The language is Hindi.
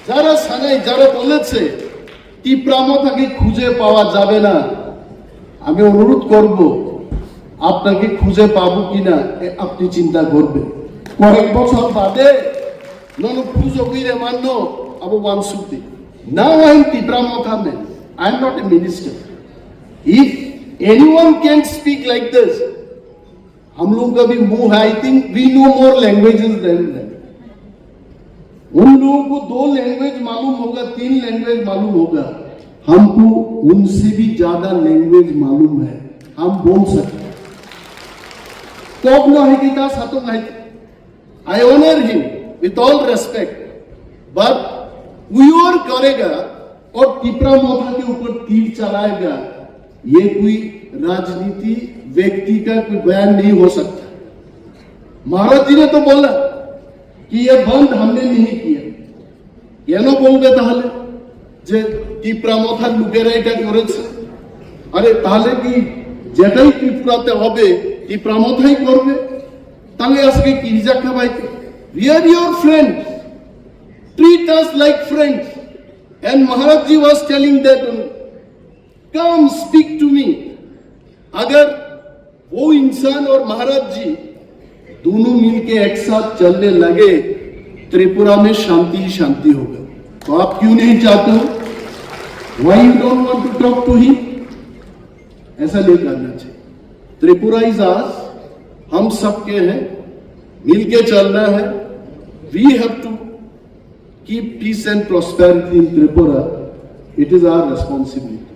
যারা সানাই যারা বলেছে তীব্রামতাকে খুঁজে পাওয়া যাবে না, আমি অনুরোধ করব আপনাকে খুঁজে পাবো কিনা আপনি চিন্তা করবেন। কয়েক বছর বাদে নন পুজো কইরে মানো আবু ওয়ানসুতি নাও আই এম তীব্রামতা man, I am not a minister. If anyone can speak like this, हम लोग का भी मुंह है, I think we know more languages than them. उन लोगों को 2 लैंग्वेज मालूम होगा, 3 लैंग्वेज मालूम होगा, हमको उनसे भी ज्यादा लैंग्वेज मालूम है, हम बोल सकते हैं। कब न है कि का सातों है, I honour him with all respect, but वीर करेगा और तीव्रामता के ऊपर तीर चलाएगा, ये कोई राजनीति व्यक्ति का कोई बयान नहीं हो सकता। महाराज जी ने तो बोला कि ये बंद हमने नहीं किया, কেন বলবে তাহলে যে তীব্রামতার লোকেরা এটা করেছে? আরে তাহলে কি যেটাই ত্রিপুরাতে হবে তীব্রামতাই করবে? তাহলে আজকে কি রিজাক্কা ভাইকে we are your friends, treat us like friends, and Maharaj ji was telling that come speak to me। अगर वो इंसान और महाराज जी दोनों मिलके एक साथ चलने लगे, त्रिपुरा में शांति ही शांति होगा। तो आप क्यों नहीं चाहते हो? Why you don't want to talk to him? ऐसा नहीं करना चाहिए। त्रिपुरा इज आस, हम सबके हैं, मिलके चलना है। We have to keep peace and prosperity in Tripura. It is our responsibility.